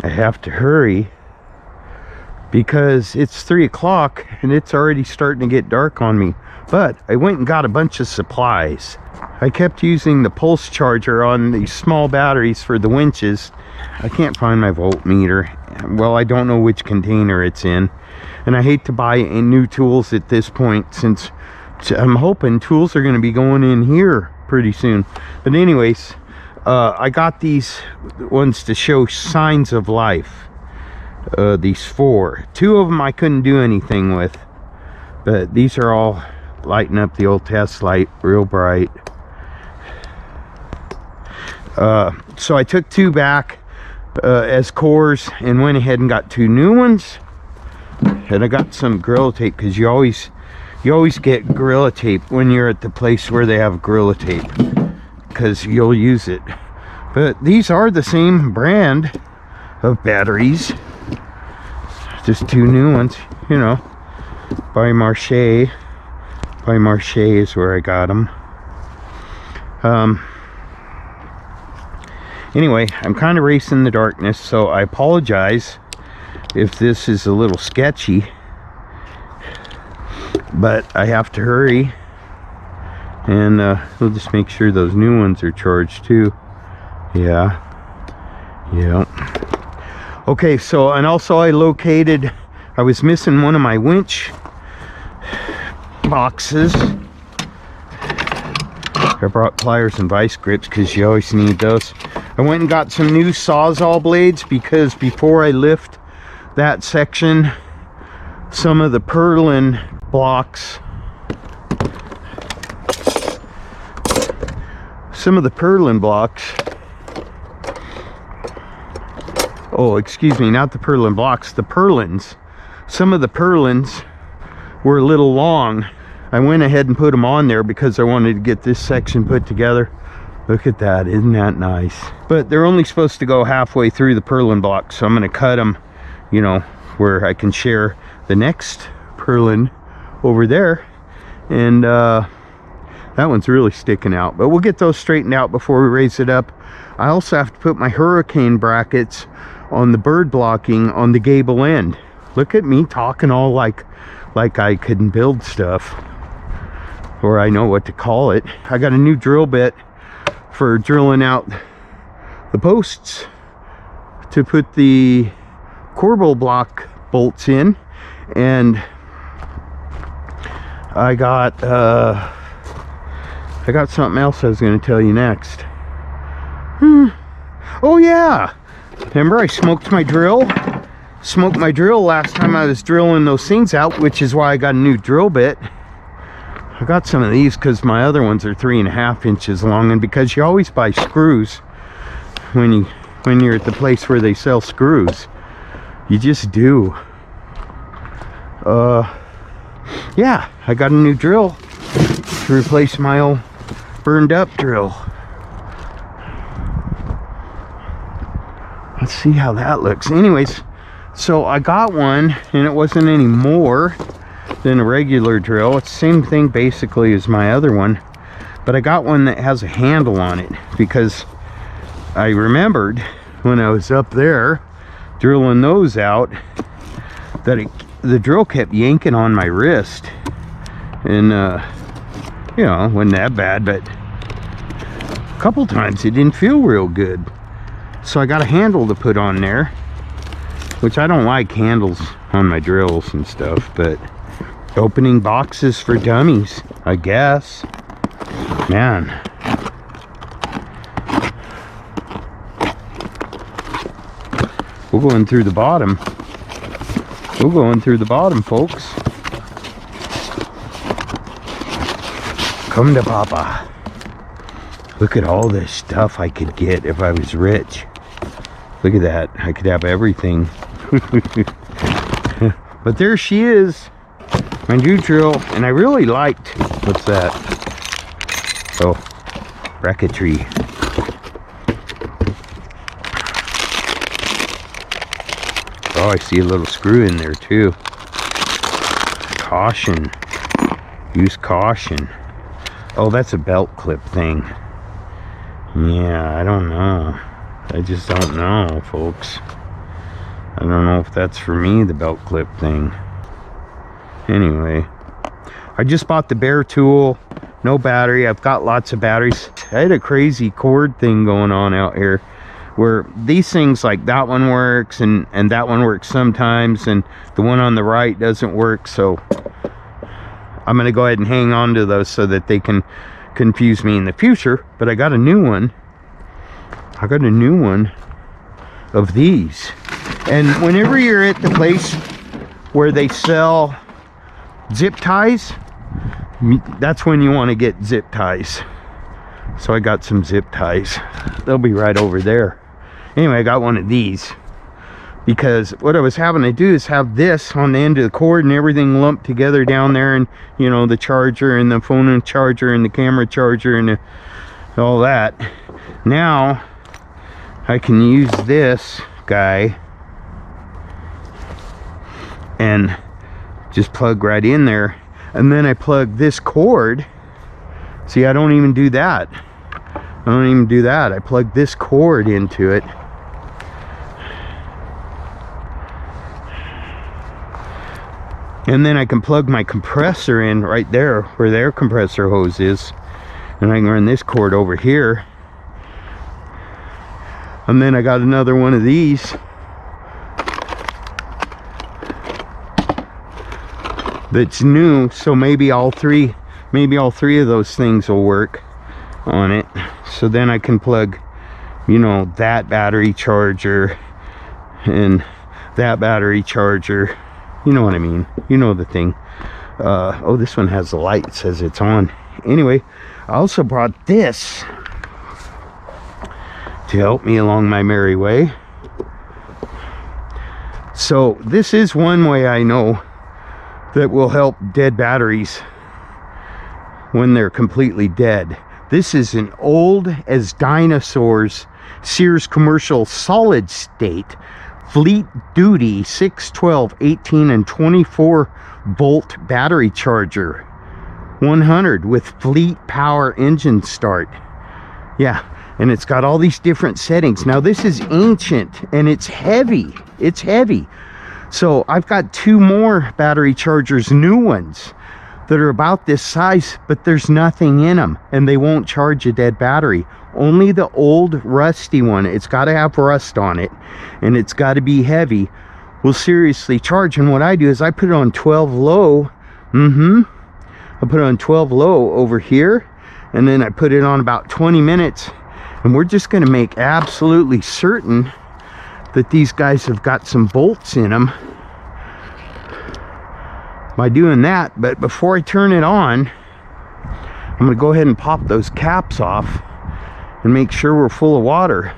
I have to hurry because it's 3 o'clock and it's already starting to get dark on me. But I went and got a bunch of supplies. I kept using the pulse charger on these small batteries for the winches. I can't find my voltmeter. Well, I don't know which container it's in. And I hate to buy new tools at this point, since I'm hoping tools are going to be going in here pretty soon. But anyways, I got these ones to show signs of life. These 4. 2 of them I couldn't do anything with. But these are all lighting up the old test light real bright. So I took 2 back as cores and went ahead and got 2 new ones. And I got some Gorilla Tape, because you always get Gorilla Tape when you're at the place where they have Gorilla Tape, because you'll use it. But these are the same brand of batteries, just 2 new ones, you know, by Marche. By Marche is where I got them. Anyway, I'm kind of racing the darkness, so I apologize if this is a little sketchy, but I have to hurry. And we'll just make sure those new ones are charged too. Yeah. Okay, so, and also I was missing one of my winch boxes. I brought pliers and vice grips because you always need those. I went and got some new Sawzall blades, because before I lift that section, some of the purlin blocks, oh, excuse me, not the purlin blocks, the purlins. Some of the purlins were a little long. I went ahead and put them on there because I wanted to get this section put together. Look at that, isn't that nice? But they're only supposed to go halfway through the purlin block, so I'm going to cut them, you know, where I can share the next purlin over there. And that one's really sticking out, but we'll get those straightened out before we raise it up. I also have to put my hurricane brackets on the bird blocking on the gable end. Look at me talking all like I couldn't build stuff, or I know what to call it. I got a new drill bit for drilling out the posts to put the corbel block bolts in, and I got something else I was going to tell you next. Oh yeah, remember I smoked my drill last time I was drilling those things out, which is why I got a new drill bit. I got some of these because my other ones are 3.5 inches long, and because you always buy screws when you're at the place where they sell screws. You just do. Yeah, I got a new drill to replace my old burned up drill. Let's see how that looks. Anyways, so I got one, and it wasn't any more than a regular drill. It's the same thing basically as my other one, but I got one that has a handle on it, because I remembered when I was up there drilling those out that the drill kept yanking on my wrist, and you know, it wasn't that bad, but a couple times it didn't feel real good. So I got a handle to put on there, which I don't like handles on my drills and stuff, but opening boxes for dummies, I guess. Man, we're going through the bottom. We're going through the bottom, folks. Come to Papa. Look at all this stuff I could get if I was rich. Look at that. I could have everything. But there she is, my new drill, and I really liked, what's that? Oh, bracketry. Oh, I see a little screw in there too. Caution. Use caution. Oh, that's a belt clip thing. Yeah, I don't know. I just don't know, folks. I don't know if that's for me, the belt clip thing. Anyway, I just bought the bare tool, no battery. I've got lots of batteries. I had a crazy cord thing going on out here where these things, like that one works and that one works sometimes, and the one on the right doesn't work. So I'm going to go ahead and hang on to those so that they can confuse me in the future. But I got a new one. I got a new one of these. And whenever you're at the place where they sell zip ties, that's when you want to get zip ties. So I got some zip ties. They'll be right over there. Anyway, I got one of these because what I was having to do is have this on the end of the cord and everything lumped together down there, and you know, the charger and the phone and charger and the camera charger and all that. Now I can use this guy and just plug right in there, and then I plug this cord. See, I don't even do that. I plug this cord into it, and then I can plug my compressor in right there where the air compressor hose is, and I can run this cord over here. And then I got another one of these that's new, so maybe all three of those things will work on it. So then I can plug, you know, that battery charger and that battery charger. You know what I mean? You know the thing. Oh, this one has the light. It says it's on. Anyway, I also brought this to help me along my merry way. So this is one way I know that will help dead batteries when they're completely dead. This is an old as dinosaurs Sears commercial solid state fleet duty 6, 12, 18 and 24 volt battery charger, 100 with fleet power engine start. Yeah, and it's got all these different settings. Now this is ancient and it's heavy. So I've got 2 more battery chargers, new ones, that are about this size, but there's nothing in them and they won't charge a dead battery. Only the old rusty one, it's got to have rust on it and it's got to be heavy, will seriously charge. And what I do is I put it on 12 low. I put it on 12 low over here, and then I put it on about 20 minutes, and we're just going to make absolutely certain that these guys have got some bolts in them by doing that. But before I turn it on, I'm going to go ahead and pop those caps off and make sure we're full of water.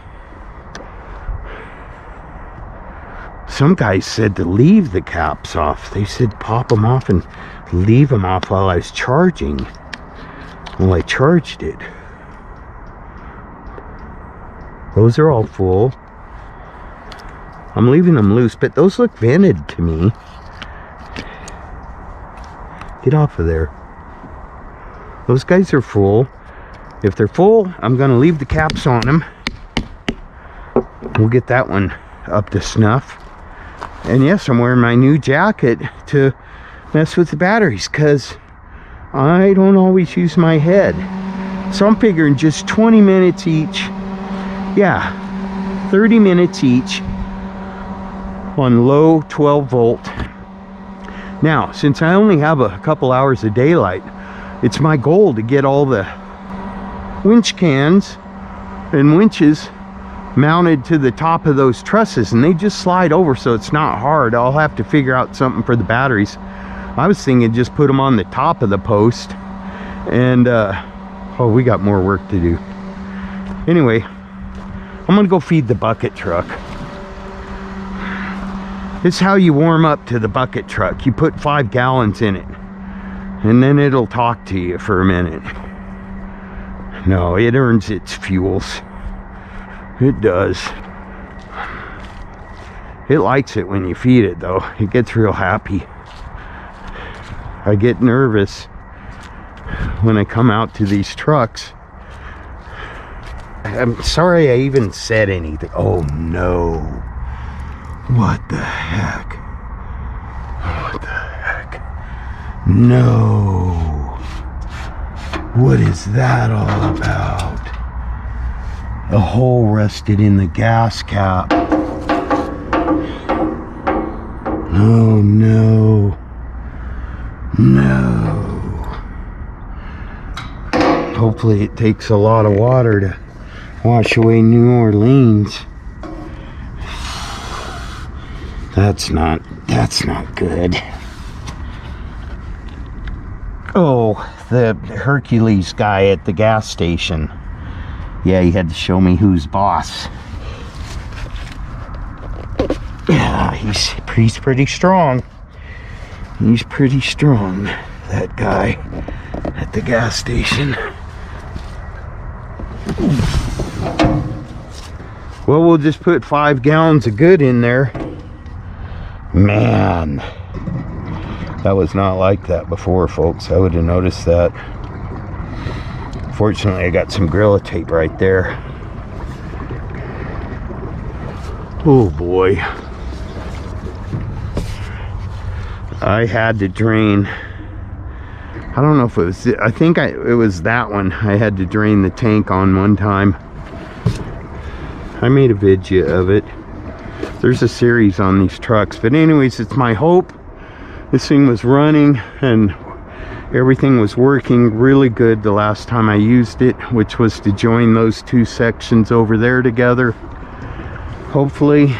Some guys said to leave the caps off. They said pop them off and leave them off while I was charging. Well, I charged it. Those are all full. I'm leaving them loose, but those look vented to me. Get off of there. Those guys are full. If they're full, I'm going to leave the caps on them. We'll get that one up to snuff. And yes, I'm wearing my new jacket to mess with the batteries because I don't always use my head. So I'm figuring just 20 minutes each. Yeah, 30 minutes each on low 12 volt. Now, since I only have a couple hours of daylight, it's my goal to get all the winch cans and winches mounted to the top of those trusses, and they just slide over, so it's not hard. I'll have to figure out something for the batteries. I was thinking just put them on the top of the post, and oh, we got more work to do. Anyway, I'm gonna go feed the bucket truck. This is how you warm up to the bucket truck. You put 5 gallons in it, and then it'll talk to you for a minute. No, it earns its fuels. It does. It likes it when you feed it, though. It gets real happy. I get nervous when I come out to these trucks. I'm sorry I even said anything. Oh no. What the heck? What the heck? No. What is that all about? A hole rusted in the gas cap. Oh no. No. Hopefully it takes a lot of water to wash away New Orleans. That's not good. Oh, the Hercules guy at the gas station. Yeah, he had to show me who's boss. Yeah, he's pretty strong. He's pretty strong, that guy at the gas station. Well, we'll just put 5 gallons of good in there. Man, that was not like that before, folks. I would have noticed that. Fortunately, I got some Gorilla Tape right there. Oh boy. I had to drain. I don't know if it was, I think it was that one. I had to drain the tank on one time. I made a video of it. There's a series on these trucks. But anyways, it's my hope this thing was running and everything was working really good the last time I used it, which was to join those 2 sections over there together. Hopefully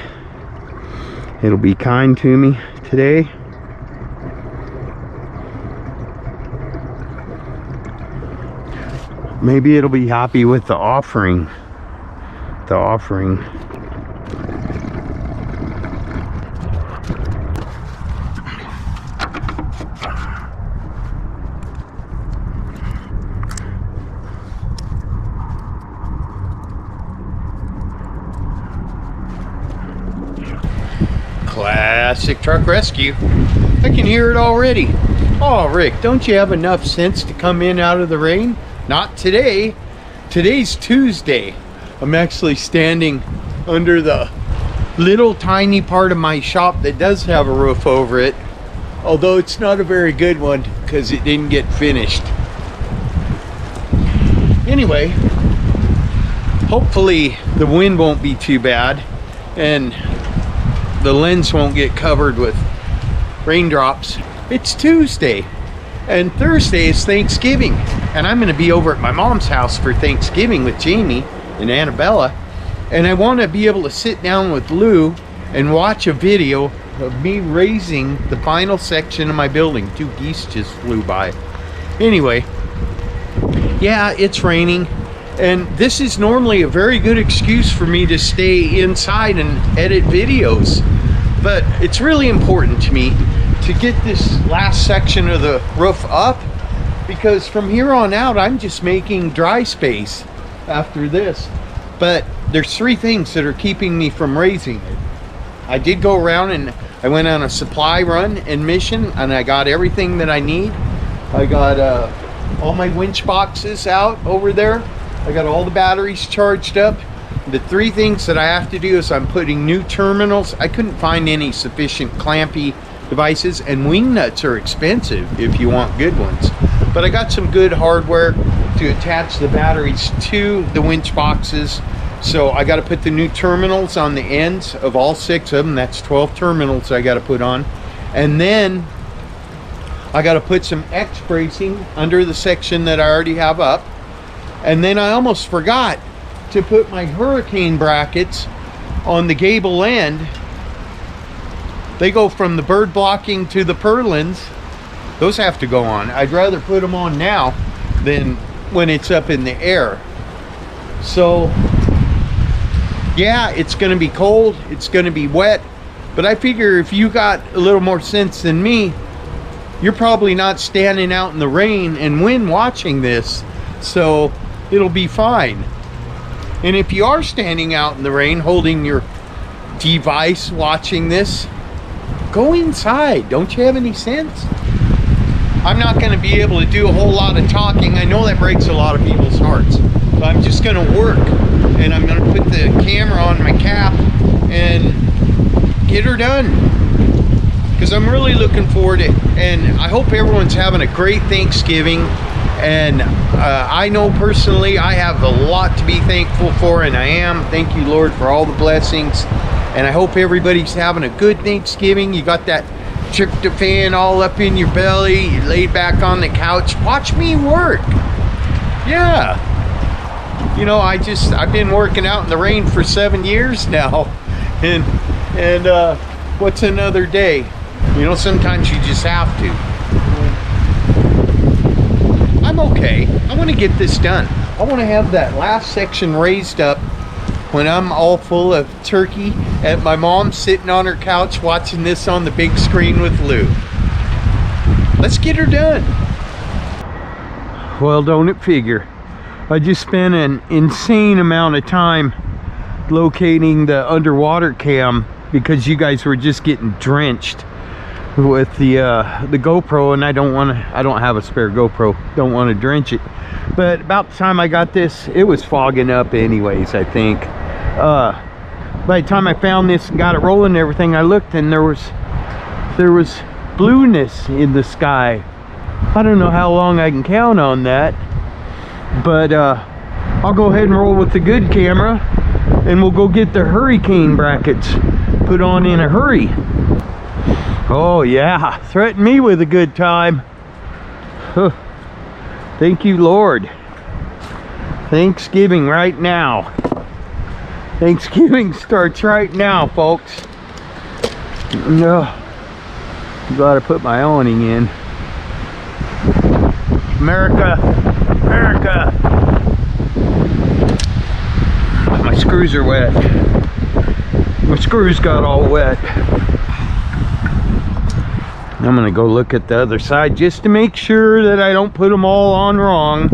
it'll be kind to me today. Maybe it'll be happy with the offering. The offering. Classic truck rescue. I can hear it already. Oh, Rick, don't you have enough sense to come in out of the rain? Not today. Today's Tuesday. I'm actually standing under the little tiny part of my shop that does have a roof over it, although it's not a very good one because it didn't get finished. Anyway, hopefully the wind won't be too bad and the lens won't get covered with raindrops. It's Tuesday and Thursday is Thanksgiving, and I'm going to be over at my mom's house for Thanksgiving with Jamie and Annabella, and I want to be able to sit down with Lou and watch a video of me raising the final section of my building. 2 geese just flew by. Anyway, yeah, it's raining, and this is normally a very good excuse for me to stay inside and edit videos, but it's really important to me to get this last section of the roof up, because from here on out I'm just making dry space after this. But there's 3 things that are keeping me from raising it. I did go around and I went on a supply run and mission, and I got everything that I need. I got all my winch boxes out over there. I got all the batteries charged up. The 3 things that I have to do is I'm putting new terminals. I couldn't find any sufficient clampy devices, and wing nuts are expensive if you want good ones. But I got some good hardware to attach the batteries to the winch boxes. So I got to put the new terminals on the ends of all 6 of them. That's 12 terminals I got to put on. And then I got to put some X bracing under the section that I already have up. And then I almost forgot to put my hurricane brackets on the gable end. They go from the bird blocking to the purlins. Those have to go on. I'd rather put them on now than when it's up in the air. So yeah, it's going to be cold, it's going to be wet, but I figure if you got a little more sense than me, you're probably not standing out in the rain and wind watching this, so it'll be fine. And if you are standing out in the rain holding your device watching this, go inside. Don't you have any sense? I'm not going to be able to do a whole lot of talking. I know that breaks a lot of people's hearts. So I'm just going to work, and I'm going to put the camera on my cap and get her done, because I'm really looking forward to it. And I hope everyone's having a great Thanksgiving. And I know personally I have a lot to be thankful for, and I am. Thank you, Lord, for all the blessings. And I hope everybody's having a good Thanksgiving. You got that tryptophan all up in your belly, you laid back on the couch, watch me work. Yeah, you know, I've been working out in the rain for 7 years now, and what's another day? You know, sometimes you just have to. I'm okay. I want to get this done. I want to have that last section raised up when I'm all full of turkey at my mom sitting on her couch watching this on the big screen with Lou. Let's get her done. Well, don't it figure? I just spent an insane amount of time locating the underwater cam because you guys were just getting drenched with the GoPro, and I don't have a spare GoPro. Don't want to drench it. But about the time I got this, it was fogging up anyways, I think. By the time I found this and got it rolling and everything, I looked and there was blueness in the sky. I don't know how long I can count on that, but I'll go ahead and roll with the good camera, and we'll go get the hurricane brackets put on in a hurry. Oh yeah, threaten me with a good time. Huh. Thank you, Lord. Thanksgiving right now. Thanksgiving starts right now, folks. No, I'm glad I put my awning in. America, America. My screws are wet. My screws got all wet. I'm gonna go look at the other side just to make sure that I don't put them all on wrong.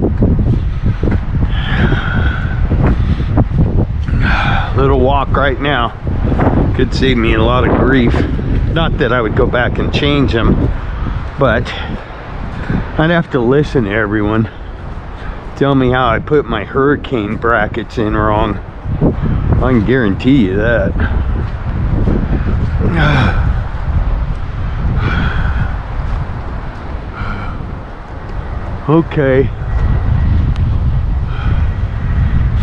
Little walk right now could save me a lot of grief. Not that I would go back and change them, but I'd have to listen to everyone tell me how I put my hurricane brackets in wrong. I can guarantee you that. Okay.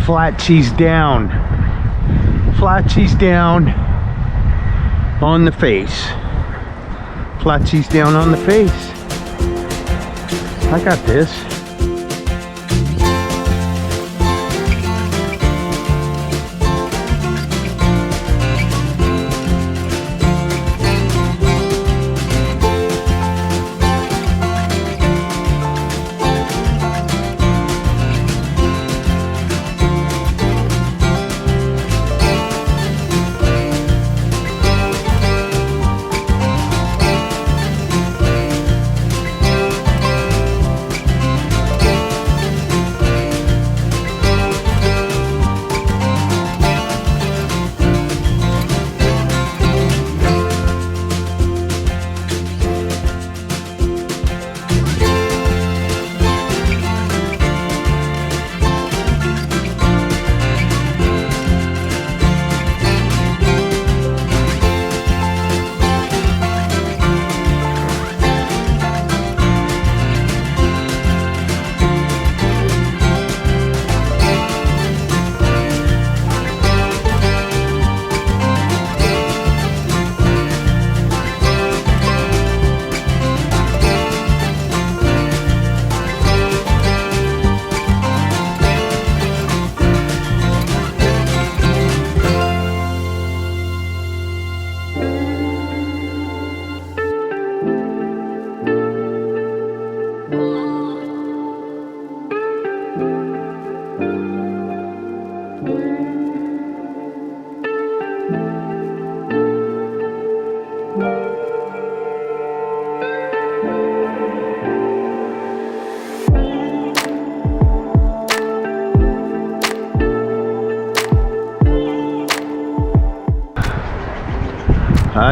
Flatsy's down. Flatsy's down on the face. Flatsy's down on the face. I got this.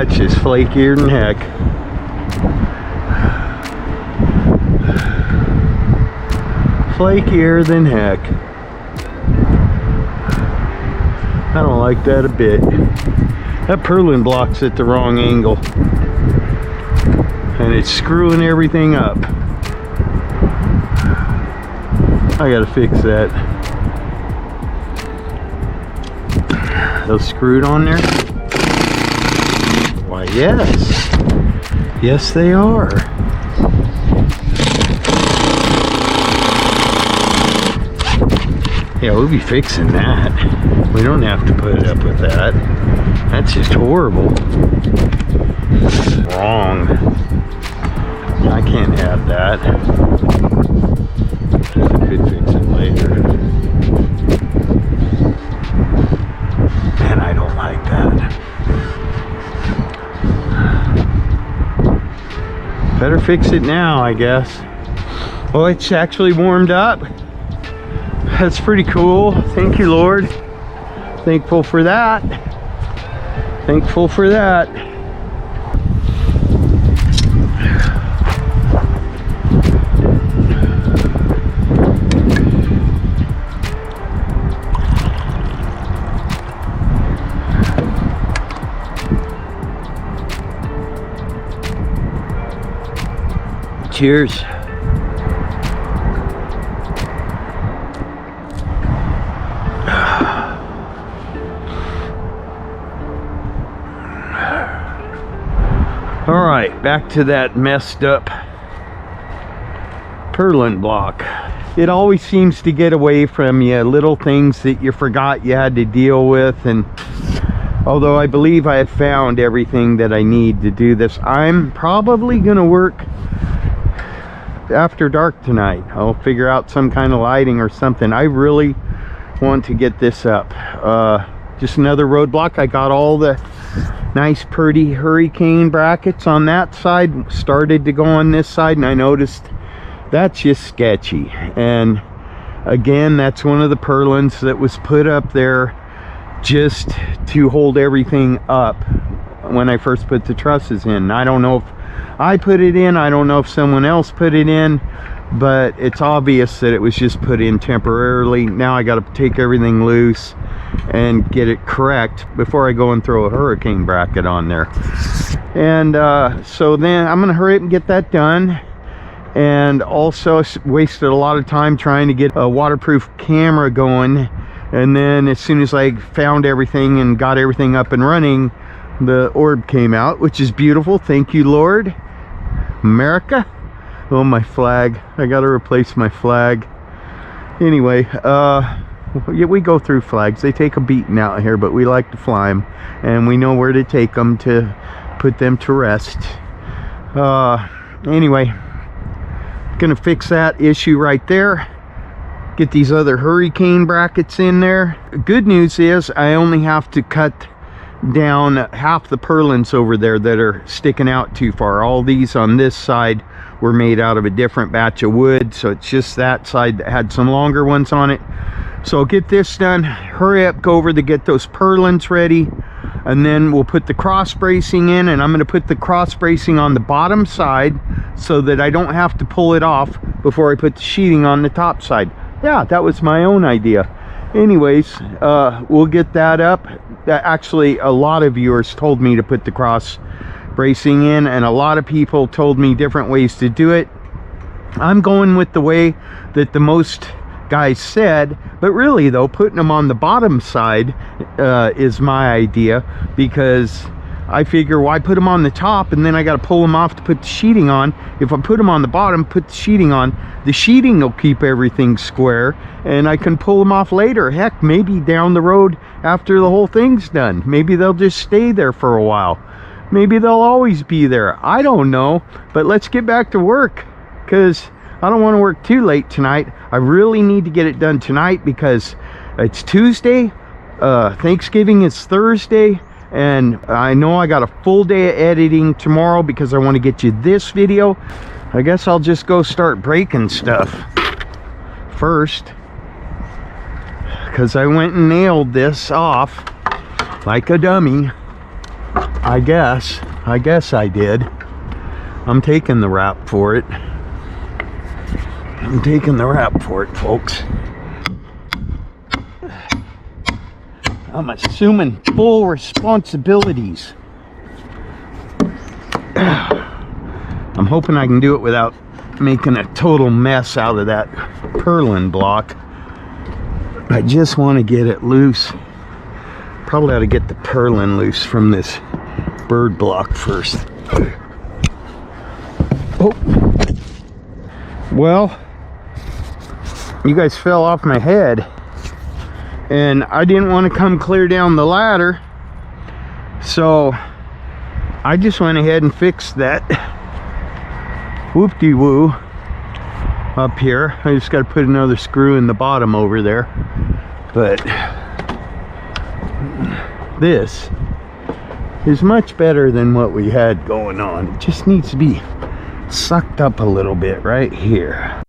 That's just flakier than heck. Flakier than heck. I don't like that a bit. That purlin block's at the wrong angle. And it's screwing everything up. I gotta fix that. Those screwed on there? Why, yes. Yes, they are. Yeah, we'll be fixing that. We don't have to put up with that. That's just horrible. Wrong. I can't have that. I could fix it later. And I don't like that. Better fix it now, I guess. Well, it's actually warmed up. That's pretty cool. Thank you, Lord. Thankful for that. Thankful for that. Cheers. All right, back to that messed up purlin block. It always seems to get away from you, little things that you forgot you had to deal with. And although I believe I have found everything that I need to do this, I'm probably gonna work after dark tonight. I'll figure out some kind of lighting or something. I really want to get this up. Just another roadblock. I got all the nice pretty hurricane brackets on that side, started to go on this side, and I noticed that's just sketchy. And again, that's one of the purlins that was put up there just to hold everything up when I first put the trusses in. I don't know if I put it in, I don't know if someone else put it in, but it's obvious that it was just put in temporarily. Now I got to take everything loose and get it correct before I go and throw a hurricane bracket on there. And so then I'm gonna hurry up and get that done. And also wasted a lot of time trying to get a waterproof camera going, and then as soon as I found everything and got everything up and running, the orb came out, which is beautiful. Thank you, Lord. America. Oh, my flag. I gotta replace my flag. Anyway, yeah, we go through flags. They take a beating out here, but we like to fly them, and we know where to take them to put them to rest. Anyway, gonna fix that issue right there. Get these other hurricane brackets in there. Good news is I only have to cut down half the purlins over there that are sticking out too far. All these on this side were made out of a different batch of wood, so it's just that side that had some longer ones on it. So I'll get this done, hurry up, go over to get those purlins ready, and then we'll put the cross bracing in. And I'm going to put the cross bracing on the bottom side so that I don't have to pull it off before I put the sheeting on the top side. Yeah, that was my own idea. Anyways, we'll get that up. Actually, a lot of viewers told me to put the cross bracing in, and a lot of people told me different ways to do it. I'm going with the way that the most guys said, but really though, putting them on the bottom side is my idea, because I figure, why put them on the top and then I got to pull them off to put the sheeting on? If I put them on the bottom, put the sheeting on, the sheeting will keep everything square, and I can pull them off later. Heck, maybe down the road after the whole thing's done. Maybe they'll just stay there for a while. Maybe they'll always be there. I don't know. But let's get back to work, because I don't want to work too late tonight. I really need to get it done tonight because it's Tuesday. Thanksgiving is Thursday. And I know I got a full day of editing tomorrow because I want to get you this video. I guess I'll just go start breaking stuff first, because I went and nailed this off like a dummy. I guess I did. I'm taking the rap for it. I'm taking the rap for it, folks. I'm assuming full responsibilities. I'm hoping I can do it without making a total mess out of that purlin block. I just want to get it loose. Probably ought to get the purlin loose from this bird block first. Oh. Well, you guys fell off my head, and I didn't want to come clear down the ladder, so I just went ahead and fixed that whoop-de-woo up here. I just got to put another screw in the bottom over there, but this is much better than what we had going on. It just needs to be sucked up a little bit right here.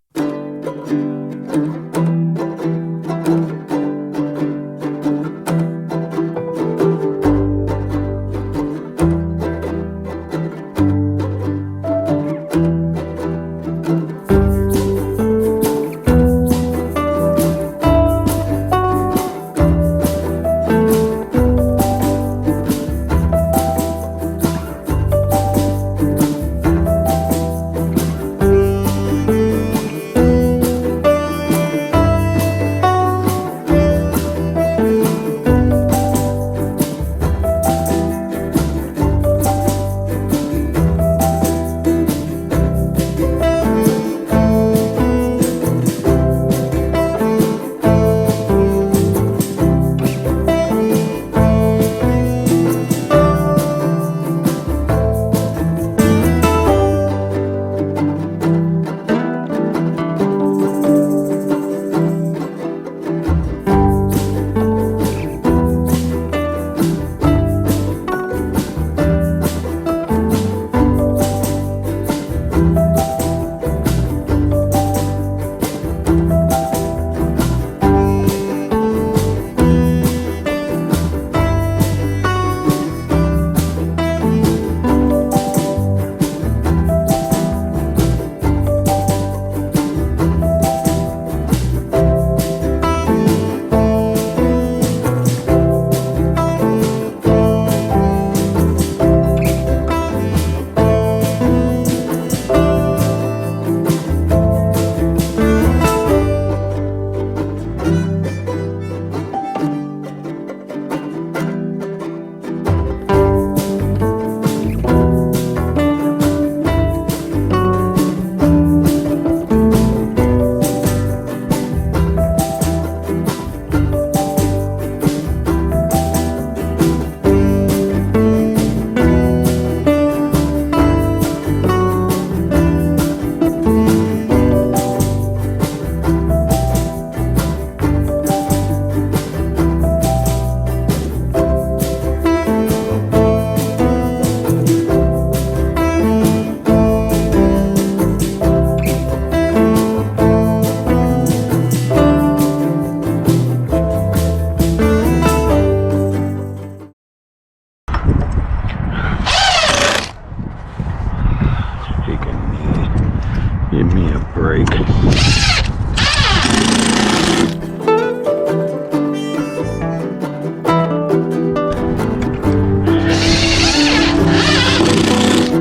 Give me a break.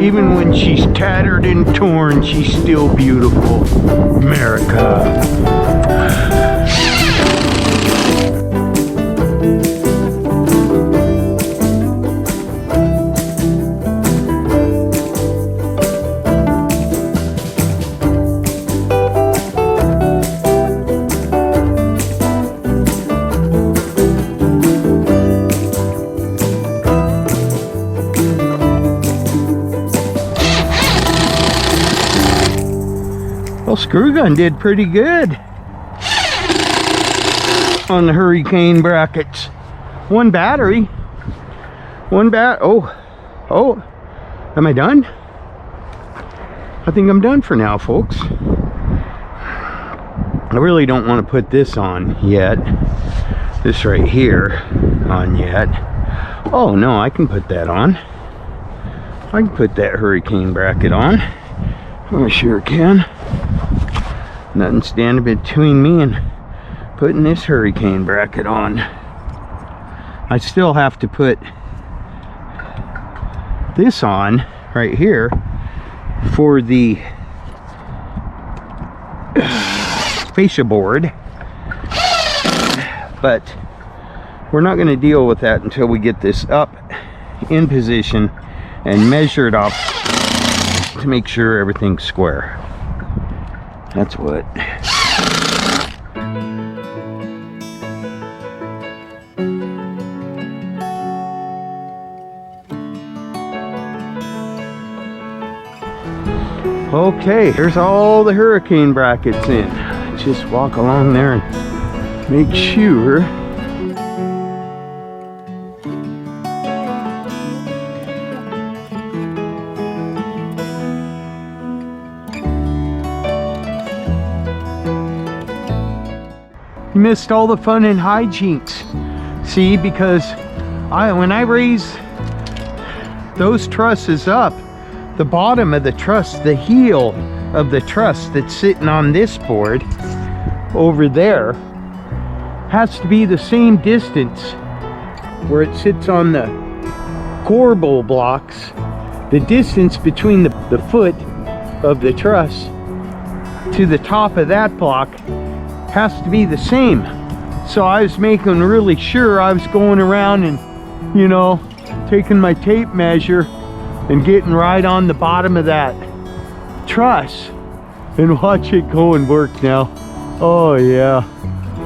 Even when she's tattered and torn, she's still beautiful. America. Well, Screw Gun did pretty good on the hurricane brackets. One battery. Oh, am I done? I think I'm done for now, folks. I really don't want to put this on yet. This right here on yet. Oh no, I can put that on. I can put that hurricane bracket on. I sure can. Nothing standing between me and putting this hurricane bracket on. I still have to put this on right here for the fascia board, but we're not going to deal with that until we get this up in position and measure it up to make sure everything's square. That's what. Okay, here's all the hurricane brackets in. Just walk along there and make sure. You missed all the fun and hijinks. See, because when I raise those trusses up, the bottom of the truss, the heel of the truss that's sitting on this board over there, has to be the same distance where it sits on the corbel blocks. The distance between the foot of the truss to the top of that block has to be the same. So I was making really sure I was going around and, you know, taking my tape measure and getting right on the bottom of that truss, and watch it go and work now. Oh yeah.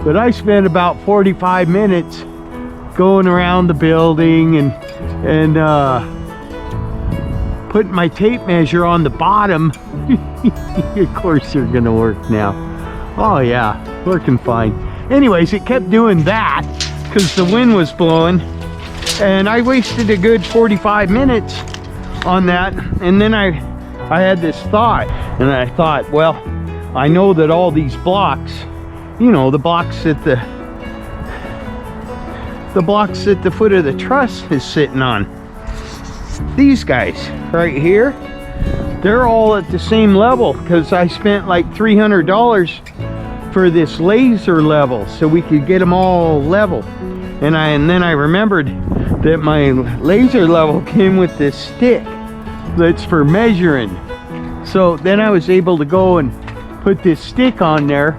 But I spent about 45 minutes going around the building and putting my tape measure on the bottom. Of course they're gonna work now. Oh yeah, working fine. Anyways, it kept doing that because the wind was blowing, and I wasted a good 45 minutes on that. And then I had this thought, and I thought, well, I know that all these blocks, you know, the blocks that the foot of the truss is sitting on, these guys right here, they're all at the same level, because I spent like $300 for this laser level so we could get them all level. And then I remembered that my laser level came with this stick that's for measuring. So then I was able to go and put this stick on there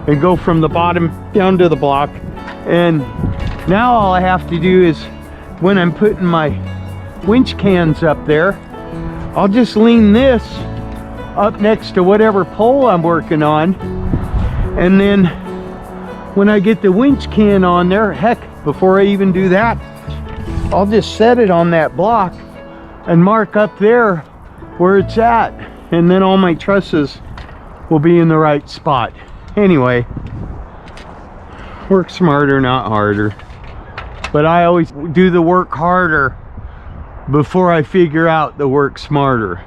and go from the bottom down to the block. And now all I have to do is, when I'm putting my winch cans up there, I'll just lean this up next to whatever pole I'm working on. And then when I get the winch can on there, heck, before I even do that, I'll just set it on that block and mark up there where it's at, and then all my trusses will be in the right spot. Anyway, work smarter, not harder. But I always do the work harder before I figure out the work smarter.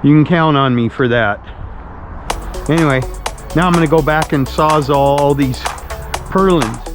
You can count on me for that. Anyway, now I'm going to go back and sawzall all these purlins.